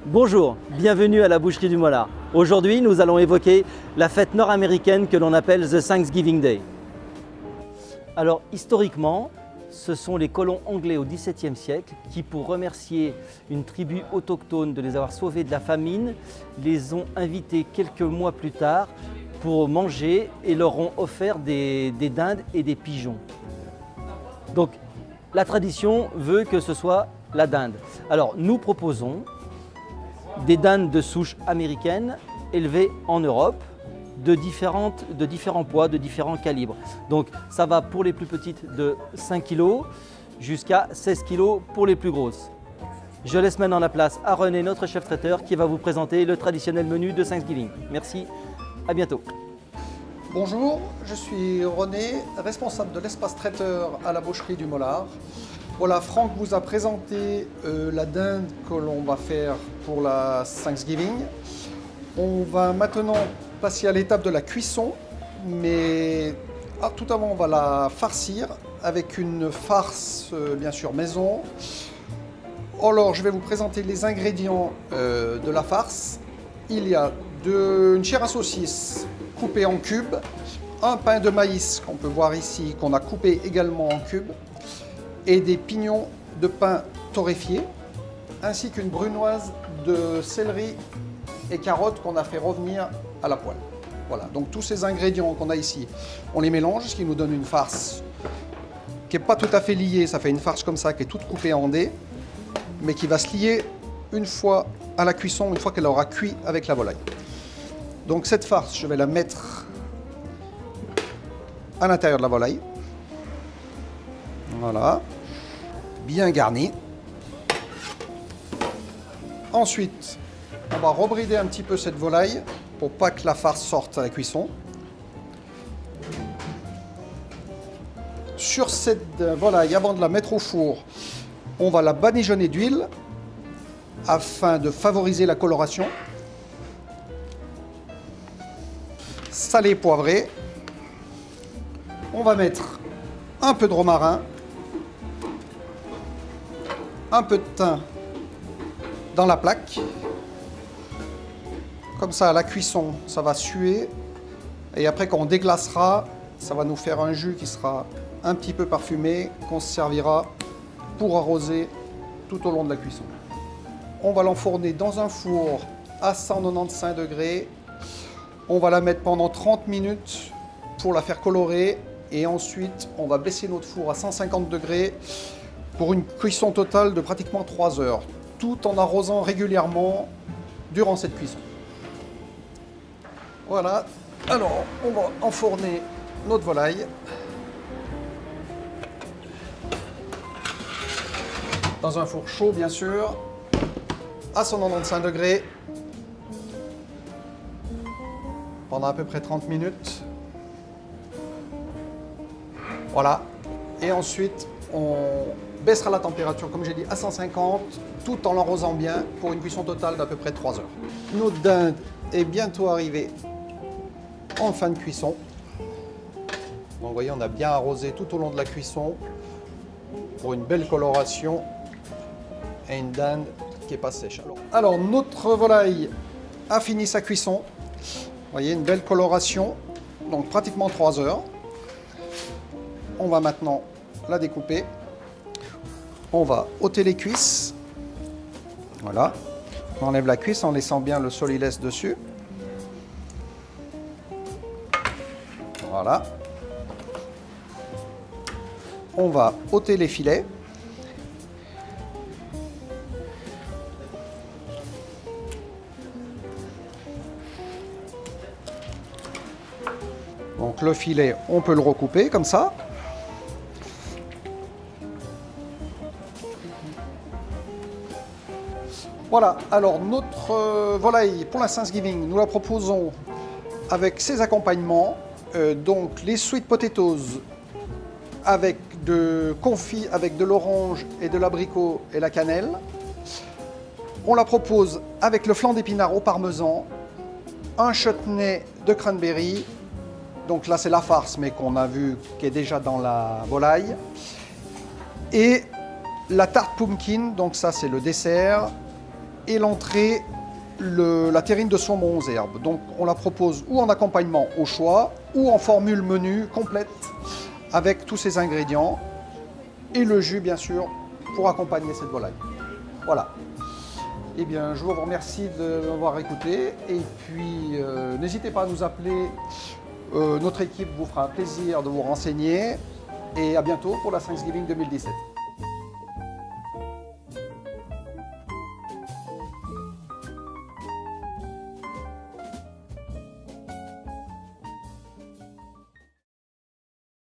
Bonjour, bienvenue à la boucherie du Mollard. Aujourd'hui, nous allons évoquer la fête nord-américaine que l'on appelle The Thanksgiving Day. Alors, historiquement, ce sont les colons anglais au XVIIe siècle qui, pour remercier une tribu autochtone de les avoir sauvés de la famine, les ont invités quelques mois plus tard pour manger et leur ont offert des dindes et des pigeons. Donc, la tradition veut que ce soit la dinde. Alors, nous proposons des dindes de souche américaine élevées en Europe de différents poids, de différents calibres. Donc ça va pour les plus petites de 5 kg jusqu'à 16 kg pour les plus grosses. Je laisse maintenant la place à René, notre chef traiteur, qui va vous présenter le traditionnel menu de Thanksgiving. Merci, à bientôt. Bonjour, je suis René, responsable de l'espace traiteur à la boucherie du Mollard. Voilà, Franck vous a présenté la dinde que l'on va faire pour la Thanksgiving. On va maintenant passer à l'étape de la cuisson, mais tout avant on va la farcir avec une farce bien sûr maison. Alors je vais vous présenter les ingrédients de la farce. Il y a une chair à saucisse coupée en cubes, un pain de maïs qu'on peut voir ici qu'on a coupé également en cubes, et des pignons de pain torréfiés, ainsi qu'une brunoise de céleri et carottes qu'on a fait revenir à la poêle. Voilà, donc tous ces ingrédients qu'on a ici, on les mélange, ce qui nous donne une farce qui n'est pas tout à fait liée, ça fait une farce comme ça, qui est toute coupée en dés, mais qui va se lier une fois à la cuisson, une fois qu'elle aura cuit avec la volaille. Donc cette farce, je vais la mettre à l'intérieur de la volaille. Voilà, bien garni. Ensuite, on va rebrider un petit peu cette volaille pour pas que la farce sorte à la cuisson. Sur cette volaille, avant de la mettre au four, on va la badigeonner d'huile afin de favoriser la coloration. Salé, poivré. On va mettre un peu de romarin, un peu de thym dans la plaque. Comme ça, à la cuisson, ça va suer. Et après, quand on déglacera, ça va nous faire un jus qui sera un petit peu parfumé, qu'on se servira pour arroser tout au long de la cuisson. On va l'enfourner dans un four à 195 degrés. On va la mettre pendant 30 minutes pour la faire colorer. Et ensuite, on va baisser notre four à 150 degrés pour une cuisson totale de pratiquement 3 heures, tout en arrosant régulièrement durant cette cuisson. Voilà, alors on va enfourner notre volaille dans un four chaud bien sûr, à 195 degrés pendant à peu près 30 minutes. Voilà, et ensuite on baissera la température, comme j'ai dit, à 150, tout en l'arrosant bien pour une cuisson totale d'à peu près 3 heures. Notre dinde est bientôt arrivée en fin de cuisson. Donc vous voyez, on a bien arrosé tout au long de la cuisson pour une belle coloration et une dinde qui n'est pas sèche. Alors notre volaille a fini sa cuisson. Vous voyez, une belle coloration, donc pratiquement 3 heures. On va maintenant la découper. On va ôter les cuisses. Voilà. On enlève la cuisse en laissant bien le solilès dessus. Voilà. On va ôter les filets. Donc le filet, on peut le recouper comme ça. Voilà, alors notre volaille pour la Thanksgiving, nous la proposons avec ses accompagnements. Donc les sweet potatoes avec de confit avec de l'orange et de l'abricot et la cannelle. On la propose avec le flan d'épinards au parmesan, un chutney de cranberry, donc là c'est la farce mais qu'on a vu qui est déjà dans la volaille, et la tarte pumpkin, donc ça c'est le dessert, Et l'entrée, la terrine de saumon aux herbes. Donc on la propose ou en accompagnement au choix ou en formule menu complète avec tous ces ingrédients et le jus bien sûr pour accompagner cette volaille. Voilà. Eh bien, je vous remercie de m'avoir écouté et puis n'hésitez pas à nous appeler. Notre équipe vous fera un plaisir de vous renseigner et à bientôt pour la Thanksgiving 2017.